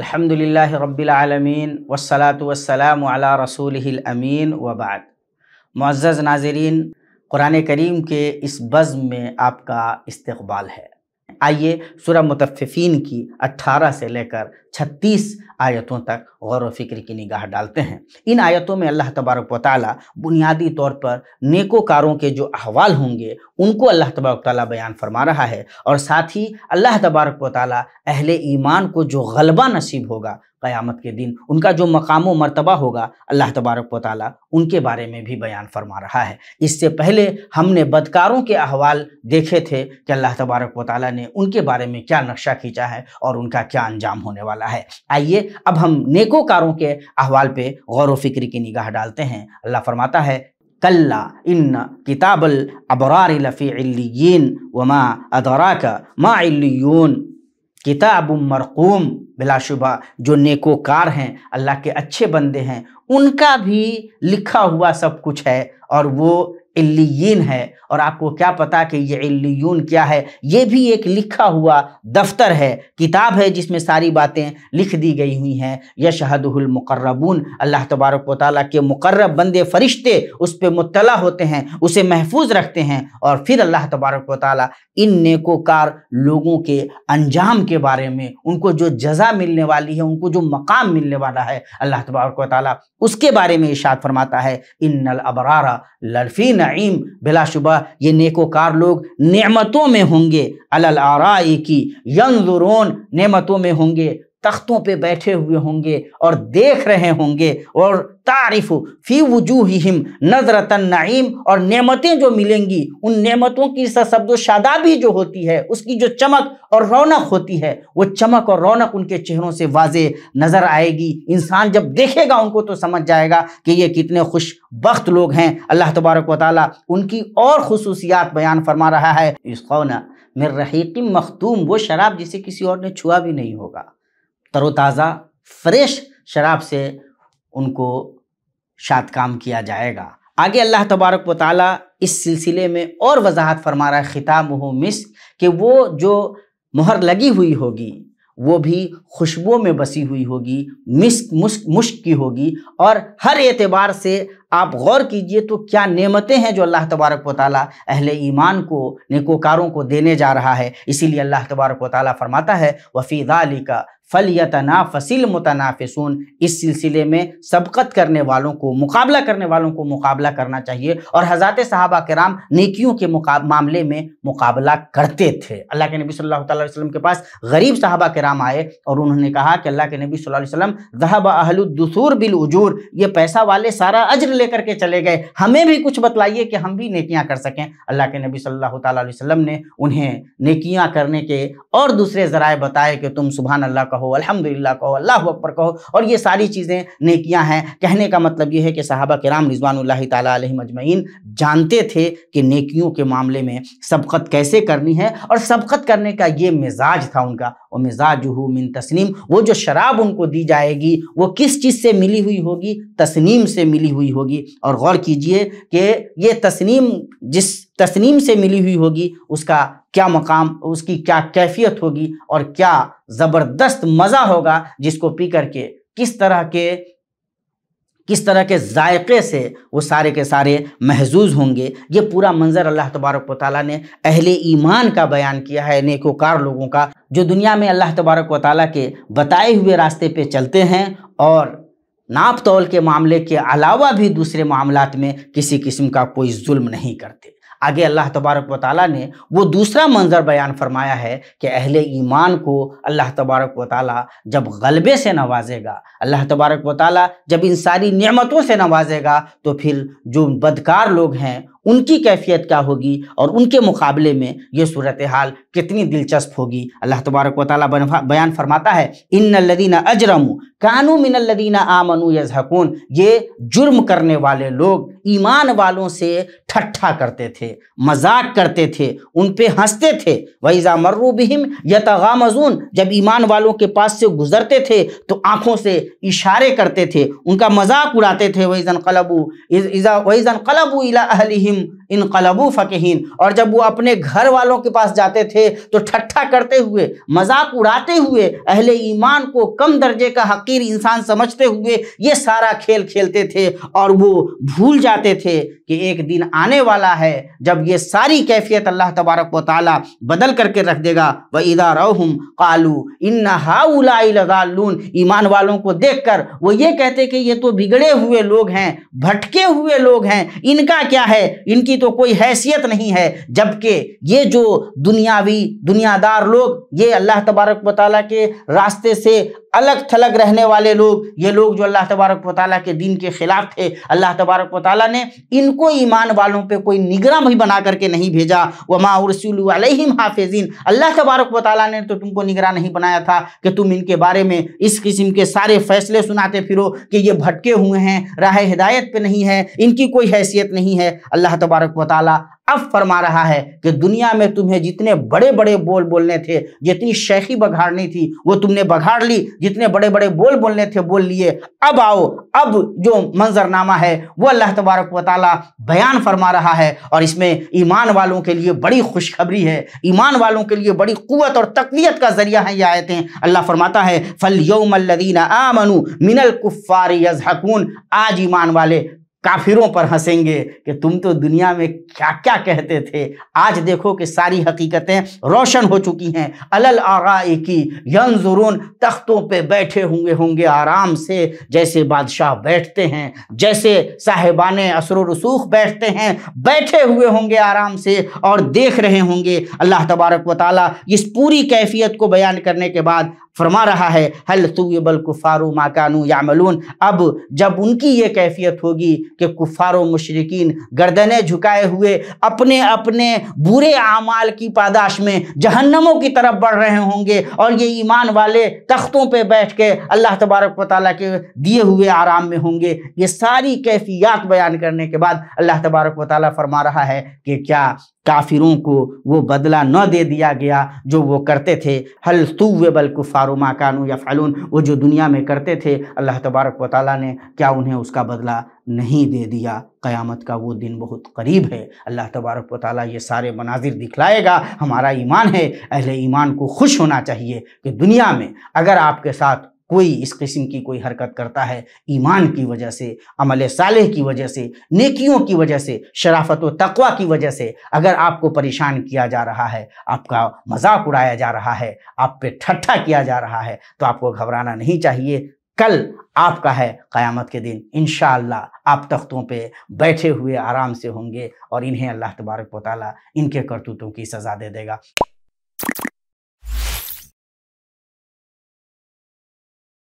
الحمدللہ رب العالمین والصلاة والسلام علی رسولہ الامین وبعد۔ معزز ناظرین، قرآن کریم کے اس بزم میں آپ کا استقبال ہے۔ آئیے سورہ مطففین کی 18 سے لے کر 36 آیتوں تک غور و فکر کی نگاہ ڈالتے ہیں۔ ان آیتوں میں اللہ تبارک و تعالیٰ بنیادی طور پر نیکوکاروں کے جو احوال ہوں گے ان کو اللہ تبارک و تعالیٰ بیان فرما رہا ہے، اور ساتھ ہی اللہ تبارک و تعالیٰ اہل ایمان کو جو غلبہ نصیب ہوگا قیامت کے دن، ان کا جو مقام و مرتبہ ہوگا، اللہ تبارک و تعالیٰ ان کے بارے میں بھی بیان فرما رہا ہے۔ اس سے پہلے ہم نے بدکاروں کے احوال دیکھے تھے کہ اللہ تبارک و تعالیٰ نے ان کے بارے میں کیا نقشہ کھینچا ہے اور ان کا کیا انجام ہونے والا ہے۔ آئیے اب ہم نیکوکاروں کے احوال پہ غور و فکر کی نگاہ ڈالتے ہیں۔ اللہ فرماتا ہے کلا ان کتاب الابرار لفی علیین وما ادراک ما علیون، کتاب مرقوم، بلا شبہ جو نیکوکار ہیں، اللہ کے اچھے بندے ہیں، ان کا بھی لکھا ہوا سب کچھ ہے، اور وہ علیین ہے۔ اور آپ کو کیا پتا کہ یہ علیون کیا ہے؟ یہ بھی ایک لکھا ہوا دفتر ہے، کتاب ہے جس میں ساری باتیں لکھ دی گئی ہوئی ہیں۔ یشہدہ المقربون، اللہ تبارک و تعالیٰ کے مقرب بندے فرشتے اس پہ مطلع ہوتے ہیں، اسے محفوظ رکھتے ہیں، اور پھر اللہ تبارک و تعالیٰ ان نیکوکار لوگوں کے انجام کے بارے میں، ان کو جو جزا ملنے والی ہے، ان کو جو مقام ملنے والا ہے، اللہ تبارک و تعالیٰ اس کے بارے میں ارشاد فرماتا ہے ان الابرار لفی نعیم، بلا شبہ یہ نیکوکار لوگ نعمتوں میں ہوں گے، علی الآراء کی ینظرون، نعمتوں میں ہوں گے، تختوں پہ بیٹھے ہوئے ہوں گے اور دیکھ رہے ہوں گے، اور تعرف فی وجوہہم نظرۃ النعیم، اور نعمتیں جو ملیں گی ان نعمتوں کی سبز و شادابی جو ہوتی ہے، اس کی جو چمک اور رونق ہوتی ہے، وہ چمک اور رونق ان کے چہروں سے واضح نظر آئے گی۔ انسان جب دیکھے گا ان کو تو سمجھ جائے گا کہ یہ کتنے خوش بخت لوگ ہیں۔ اللہ تبارک و تعالیٰ ان کی اور خصوصیات بیان فرما رہا ہے، یسقون من رحیق مختوم، وہ شراب جسے کسی اور نے چھوا بھی نہیں ہوگا، تر و تازہ فریش شراب سے ان کو شاد کام کیا جائے گا۔ آگے اللہ تبارک و تعالیٰ اس سلسلے میں اور وضاحت فرما رہا ہے، ختامہ مسک، کہ وہ جو مہر لگی ہوئی ہوگی وہ بھی خوشبو میں بسی ہوئی ہوگی، مشک کی ہوگی، اور ہر اعتبار سے آپ غور کیجئے تو کیا نعمتیں ہیں جو اللہ تبارک و تعالیٰ اہل ایمان کو، نیکوکاروں کو دینے جا رہا ہے۔ اسی لیے اللہ تبارک و تعالیٰ فرماتا ہے وَفِي ذَلِكَ فَلْيَتَنَافَسِ الْمُتَنَافِسُونَ، اس سلسلے میں سبقت کرنے والوں کو، مقابلہ کرنے والوں کو مقابلہ کرنا چاہیے، اور حضرات صحابہ کرام نیکیوں کے معاملے میں مقابلہ کرتے تھے۔ اللہ کے نبی صلی اللہ علیہ وسلم کے پاس غریب صحابہ کرام آئے اور انہوں نے کہا کہ اللہ کے نبی صلی اللہ علیہ وسلم ذهب اہل الدثور بالأجور، یہ پیسہ والے سارا اجر لے کر کے چلے گئے، ہمیں بھی کچھ بتلائیے کہ ہم بھی نیکیاں کر سکیں۔ اللہ کے نبی صلی اللہ تعالیٰ علیہ وسلم نے انہیں نیکیاں کرنے کے اور دوسرے ذرائع بتائے کہ تم سبحان اللہ کہو، الحمدللہ کہو، اللہ اکبر کہو، اور یہ ساری چیزیں نیکیاں ہیں۔ کہنے کا مطلب یہ ہے کہ صحابہ کرام رضوان اللہ تعالیٰ علیہم اجمعین جانتے تھے کہ نیکیوں کے معاملے میں سبقت کیسے کرنی ہے، اور سبقت کرنے کا یہ مزاج تھا ان کا۔ وَمِزَاجُهُ مِن تسنیم، وہ جو شراب ان کو دی جائے گی وہ کس چیز سے ملی ہوئی ہوگی؟ تسنیم سے ملی ہوئی ہوگی۔ اور غور کیجئے کہ یہ تسنیم جس تسنیم سے ملی ہوئی ہوگی اس کا کیا مقام، اس کی کیا کیفیت ہوگی، اور کیا زبردست مزہ ہوگا جس کو پی کر کے کس طرح کے ذائقے سے وہ سارے کے سارے محظوظ ہوں گے۔ یہ پورا منظر اللہ تبارک و تعالیٰ نے اہل ایمان کا بیان کیا ہے، نیکوکار لوگوں کا، جو دنیا میں اللہ تبارک و تعالیٰ کے بتائے ہوئے راستے پہ چلتے ہیں، اور ناپ تول کے معاملے کے علاوہ بھی دوسرے معاملات میں کسی قسم کا کوئی ظلم نہیں کرتے۔ آگے اللہ تبارک و تعالیٰ نے وہ دوسرا منظر بیان فرمایا ہے کہ اہل ایمان کو اللہ تبارک و تعالیٰ جب غلبے سے نوازے گا، اللہ تبارک و تعالیٰ جب ان ساری نعمتوں سے نوازے گا، تو پھر جو بدکار لوگ ہیں ان کی کیفیت کیا ہوگی، اور ان کے مقابلے میں یہ صورتحال کتنی دلچسپ ہوگی۔ اللہ تبارک و تعالیٰ بیان فرماتا ہے ان الذین اجرموا کانوا من الذین آمنوا یضحکون، یہ جرم کرنے والے لوگ ایمان والوں سے ٹھٹھا کرتے تھے، مذاق کرتے تھے، ان پہ ہنستے تھے۔ وَإِذَا مَرُّوا بِهِمْ يَتَغَامَزُونَ، جب ایمان والوں کے پاس سے گزرتے تھے تو آنکھوں سے اشارے کرتے تھے، ان کا مذاق اڑاتے تھے۔ وَإِذَا انقلبوا إِلَىٰ أَهْلِهِمْ انقلبوا فکہین، اور جب وہ اپنے گھر والوں کے پاس جاتے تھے تو ٹھٹھا کرتے ہوئے، مذاق اڑاتے ہوئے، اہل ایمان کو کم درجے کا حقیر انسان سمجھتے ہوئے یہ سارا کھیل کھیلتے تھے، اور وہ بھول جاتے تھے کہ ایک دن آنے والا ہے جب یہ ساری کیفیت اللہ تبارک و تعالی بدل کر کے رکھ دے گا۔ وَإِذَا رَوْهُمْ قَالُوا إِنَّ هَؤُلَاءِ لَضَالُّونَ، ایمان والوں کو دیکھ کر وہ یہ کہتے کہ یہ تو بگڑے ہوئے لوگ ہیں، بھٹکے ہوئے لوگ ہیں، ان کا کیا ہے، ان کی تو کوئی حیثیت نہیں ہے۔ جبکہ یہ جو دنیا دار لوگ، یہ اللہ تبارک و تعالیٰ کے راستے سے الگ تھلگ رہنے والے لوگ، یہ لوگ جو اللہ تبارک و تعالیٰ کے دین کے خلاف تھے، اللہ تبارک و تعالیٰ نے ان کو ایمان والوں پہ کوئی نگراں بھی بنا کر کے نہیں بھیجا۔ وما ارسلوا علیہم حافظین، اللہ تبارک و تعالیٰ نے تو تم کو نگراں نہیں بنایا تھا کہ تم ان کے بارے میں اس قسم کے سارے فیصلے سناتے پھرو کہ یہ بھٹکے ہوئے ہیں، راہ ہدایت پہ نہیں ہے، ان کی کوئی حیثیت نہیں ہے۔ اللہ تبارک و تعالیٰ اب فرما رہا ہے کہ دنیا میں تمہیں جتنے بڑے بڑے بول بولنے تھے، جتنی شیخی بگھاڑنی تھی وہ تم نے بگھاڑ لی، جتنے بڑے بڑے بول بولنے تھے بول لیے۔ اب آؤ، اب جو منظرنامہ ہے وہ اللہ تبارک و تعالیٰ بیان فرما رہا ہے، اور اس میں ایمان والوں کے لیے بڑی خوشخبری ہے، ایمان والوں کے لیے بڑی قوت اور تقویت کا ذریعہ ہیں یہ آیتیں۔ اللہ فرماتا ہے فَالْيَوْمَ الَّذِينَ آمَنُوا مِنَ الْكُفَّارِ يَضْحَكُونَ، آج ایمان والے کافروں پر ہنسیں گے کہ تم تو دنیا میں کیا کیا کہتے تھے، آج دیکھو کہ ساری حقیقتیں روشن ہو چکی ہیں۔ علی الارائک ینظرون، تختوں پہ بیٹھے ہوں گے آرام سے، جیسے بادشاہ بیٹھتے ہیں، جیسے صاحبان عصر و رسوخ بیٹھتے ہیں، بیٹھے ہوئے ہوں گے آرام سے اور دیکھ رہے ہوں گے۔ اللہ تبارک و تعالیٰ اس پوری کیفیت کو بیان کرنے کے بعد فرما رہا ہے هل ثوب الکفار ما كانوا يعملون، اب جب ان کی یہ کیفیت ہوگی کہ کفار و مشرکین گردنیں جھکائے ہوئے اپنے اپنے برے اعمال کی پاداش میں جہنموں کی طرف بڑھ رہے ہوں گے، اور یہ ایمان والے تختوں پہ بیٹھ کے اللہ تبارک و تعالیٰ کے دیے ہوئے آرام میں ہوں گے۔ یہ ساری کیفیات بیان کرنے کے بعد اللہ تبارک و تعالیٰ فرما رہا ہے کہ کیا کافروں کو وہ بدلہ نہ دے دیا گیا جو وہ کرتے تھے؟ هل ثوب الکفار ما كانوا يفعلون، وہ جو دنیا میں کرتے تھے اللہ تبارک و تعالیٰ نے کیا انہیں اس کا بدلہ نہیں دے دیا؟ قیامت کا وہ دن بہت قریب ہے، اللہ تبارک و تعالیٰ یہ سارے مناظر دکھلائے گا۔ ہمارا ایمان ہے، اہل ایمان کو خوش ہونا چاہیے کہ دنیا میں اگر آپ کے ساتھ کوئی اس قسم کی کوئی حرکت کرتا ہے، ایمان کی وجہ سے، عمل صالح کی وجہ سے، نیکیوں کی وجہ سے، شرافت و تقوی کی وجہ سے اگر آپ کو پریشان کیا جا رہا ہے، آپ کا مذاق اڑایا جا رہا ہے، آپ پہ ٹھٹھا کیا جا رہا ہے، تو آپ کو گھبرانا نہیں چاہیے۔ کل آپ کا ہے قیامت کے دن، انشاءاللہ آپ تختوں پہ بیٹھے ہوئے آرام سے ہوں گے، اور انہیں اللہ تبارک و تعالیٰ ان کے کرتوتوں کی سزا دے دے گا۔